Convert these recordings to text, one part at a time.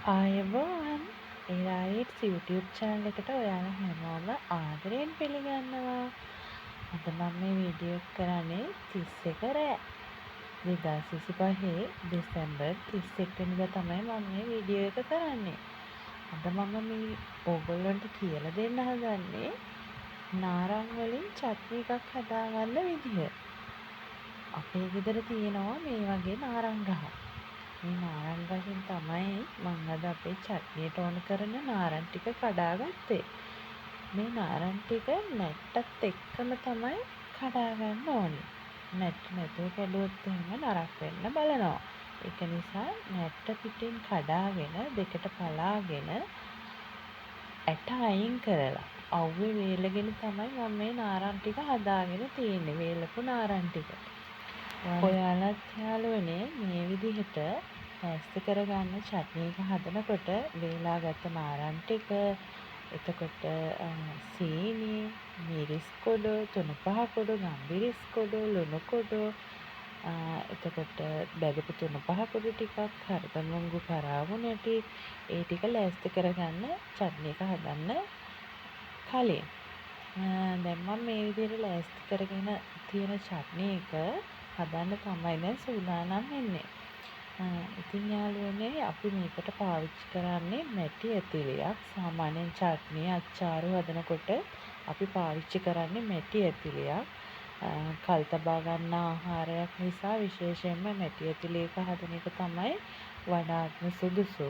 ආයුබෝවන් ඒරායිට් YouTube channel එකට ඔයාලා හැමෝම ආදරයෙන් පිළිගන්නවා. අද මම මේ වීඩියෝ එක කරන්නේ 31 රෑ 2025 දෙසැම්බර් 31 වෙනිදා තමයි මම මේ වීඩියෝ එක කරන්නේ. අද මම මේ ඕගොල්ලන්ට කියලා දෙන්න හදන්නේ නාරං වලින් චට්නි එකක් හදාගන්න විදිහ. අපේ ගෙදර තියෙනවා මේ වගේ නාරං ගහ. මේ නාරං ගහෙන් තමයි මම අද අපේ චට්නියට ඕන කරන නාරං ටික කඩාගත්තේ. මේ නාරං ටික නැට්ටත් එක්කම තමයි කඩා ගන්න ඕනේ. නැට්ට නැතුව කැඩුවොත් එහෙම නරක වෙන්න බලනවා. ඒක නිසා නැට්ට පිටින් කඩාගෙන දෙකට පලාගෙන ඇට අයින් කරලා අව්වේ වේලගෙන තමයි මම මේ නාරං ටික හදාගෙන තියෙන්නේ. වේලපු නාරං ටික. ඔයාලත් යාළුවනේ මේ විදිහට ලෑස්ති කරගන්න චට්නි එක හදනකොට වේලාගත්ත නාරං ටික, එතකොට සීනි, මිරිස් කොඩු, තුණුපහ කොඩු, ගම්මිරිස් කොඩු, ලුණු කොඩු, එතකොට බැදපු තුණුපහ කොඩු ටිකක්, හරදමුංගු කරාබු නැටි, ඒ ටික ලෑස්ති කරගන්න චට්නි එක හදන්න කලින්. දැන් මම මේ විදිහට ලෑස්ති කරගෙන තියෙන චට්නි එක හදන්න තමයි දැන් සූදානම් වෙන්නේ. ඉතින් යාළුවනේ අපි මේකට පාවිච්චි කරන්නේ මැටි ඇතිලියක්. සාමාන්‍යයෙන් චට්නි අච්චාරු හදනකොට අපි පාවිච්චි කරන්නේ මැටි ඇතිලියක්. කල් තබා ගන්න ආහාරයක් නිසා විශේෂයෙන්ම මැටි ඇතිලියක හදන එක තමයි වඩාත්ම සුදුසු.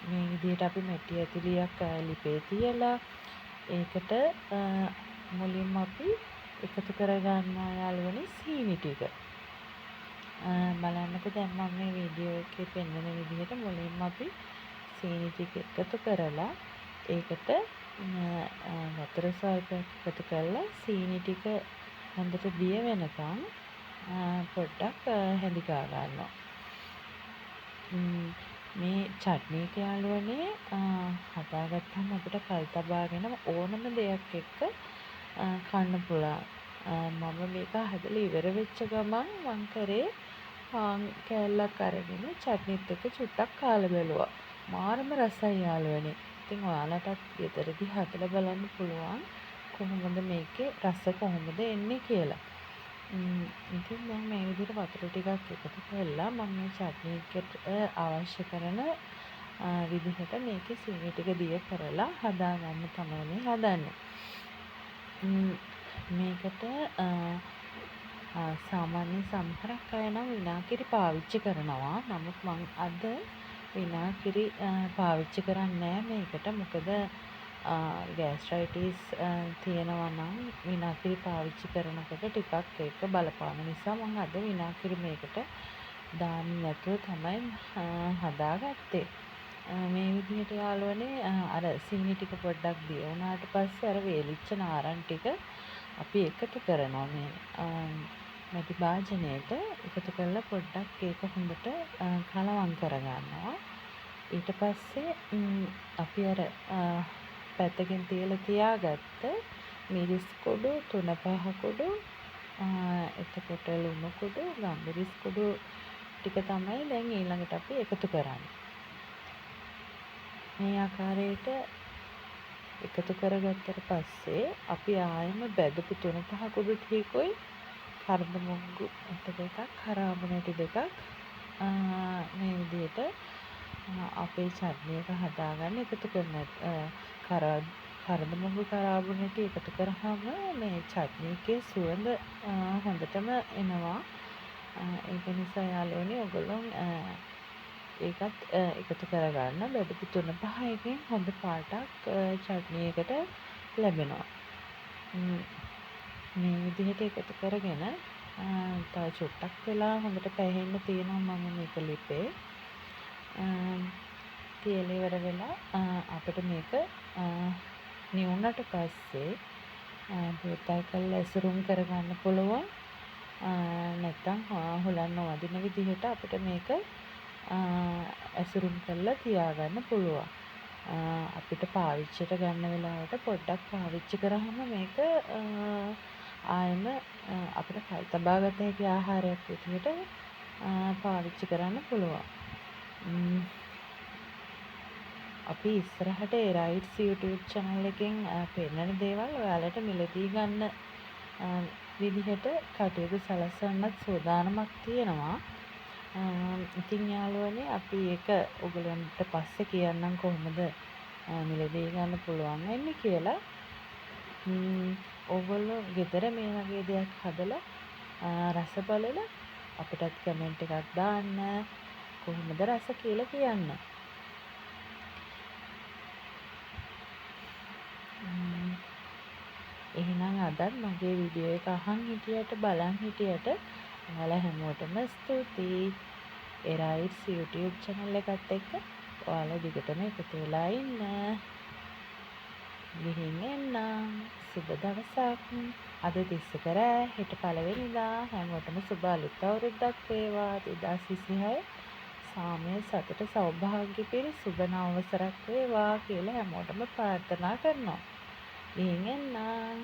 මේ විදිහට අපි මැටි ඇතිලියක් ලිපේ තියලා ඒකට මුලින්ම අපි එකතු කරගන්නවා යාළුවනේ සීනි ටික. බලන්නකෝ දැන් මම මේ වීඩියෝ එකේ පෙන්වන විදිහට මුලින්ම අපි සීනි ටික එකතු කරලා ඒකට වතුර ස්වල්පයක් එකතු කරලා සීනි ටික හොඳට දිය වෙනකන් පොඩ්ඩක් හැඳිගා ගන්නවා. මේ චට්නි එක යාළුවනේ හදාගත්තාම අපිට කල් තබාගෙන ඕනම දෙයක් එක්ක කන්න පුළුවන්. මම මේක හදලා ඉවර වෙච්ච ගමන් මං කරේ පාන් කෑල්ලක් අරගෙන චට්නිත් එක්ක චුට්ටක් කාලා බැලුවා. මාරම රසයි යාළුවනේ. ඉතින් ඔයාලටත් ගෙදරදී හදලා බලන්න පුළුවන් කොහොමද මේකේ රස කොහොමද එන්නේ කියලා. ඉතින් දැන් මේ විදිහට වතුර ටිකක් එකතු කරලා මම මේ චට්නි එකට අවශ්‍ය කරන විදිහට මේකේ සීනි ටික දිය කරලා හදාගන්න තමයි මේ හදන්නේ. මේකට සාමාන්‍ය සමහරක් අය නම් විනාගිරි පාවිච්චි කරනවා. නමුත් මම අද විනාගිරි පාවිච්චි කරන්නේ නැහැ මේකට. මොකද ගෑස්ට්‍රයිටිස් තියෙනවා නම් විනාගිරි පාවිච්චි කරනකොට ටිකක් ඒක බලපාන නිසා මම අද විනාගිරි මේකට දාන්නේ නැතුව තමයි හදාගත්තේ. මේ විදිහට යාළුවනේ අර සීනි ටික පොඩ්ඩක් දිය වුණාට පස්සේ අර වේලිච්ච නාරං ටික අපි එකතු කරනවා මේ මැටි භාජනයට එකතු කරලා පොඩ්ඩක් ඒක හොඳට කලවම් කරගන්නවා. ඊට පස්සේ අපි අර පැත්තකින් තියලා තියාගත්ත මිරිස් කොඩු, තුණපහ කොඩු, එතකොට ලුණු කොඩු, ගම්මිරිස් කොඩු ටික තමයි දැන් ඊළඟට අපි එකතු කරන්නේ. මේ ආකාරයට එකතු කරගත්තට පස්සේ අපි ආයෙම බැදපු තුණපහ කොඩු ටිකකුයි කරදමුංගු ඇට දෙකක්, කරාබු නැටි දෙකක් මේ විදිහට අපේ චට්නි එක හදාගන්න එකතු කරන කරදමුංගු කරාබු නැටි එකතු කරාම මේ චට්නි එකේ සුවඳ හොඳටම එනවා. ඒක නිසා යාළුවනේ ඔයගොල්ලෝ ඒකත් එකතු කරගන්න. බෙදපු තුණපහකින් හොඳ පාටක් චට්නි එකට ලැබෙනවා. මේ විදිහට එකතු කරගෙන තව චුට්ටක් වෙලා හොඳට පැහෙන්න තියෙනවා මම මේක ලිපේ. තියලා ඉවර වෙලා අපිට මේක නිවුණට පස්සේ බෝතල් කරලා ඇසුරුම් කරගන්න පුළුවන්. නැත්නම් හොලන්න වදින විදිහට අපිට මේක ඇසුරුම් කරලා තියාගන්න පුළුවන්. අපිට පාවිච්චියට ගන්න වෙලාවට පොඩ්ඩක් පාවිච්චි කරාම මේක ආයෙම අපිට කල් තබා ගත හැකි ආහාරයක් විදිහට පාවිච්චි කරන්න පුළුවන්. අපි ඉස්සරහට එරයිට්ස් YouTube channel එකෙන් පෙන්නන දේවල් ඔයාලට මිලදී ගන්න විදිහට කටයුතු සලස්වන්නත් සූදානමක් තියෙනවා. ඉතින් යාළුවනේ අපි ඒක ඔයගලන්ට පස්සේ කියන්නම් කොහොමද මිලදී ගන්න පුළුවන් වෙන්නේ කියලා. ඕගොල්ලෝ ගෙදර මේ වගේ දෙයක් හදලා රස බලලා අපිටත් කමෙන්ට් එකක් දාන්න. කොහොමද රස කියලා කියන්න. එහෙනම් අදත් මගේ වීඩියෝ එක අහන් හිටියට බලන් හිටියට ඔයාලා හැමෝටම ස්තුතියි. එරයිට්ස් YouTube channel එකත් එක්ක ඔයාලා දිගටම එකතු වෙලා ඉන්න. ගිහින් එන්නම්. සුබ දවසක්. අද 31 රෑ හෙට පළවෙනිදා හැමෝටම සුබ අලුත් අවුරුද්දක් වේවා. 2026 සාමය සතුට සෞභාග්‍ය පිරි සුබ නව වසරක් වේවා කියලා හැමෝටම ප්‍රාර්ථනා කරනවා. ගිහින් එන්නම්.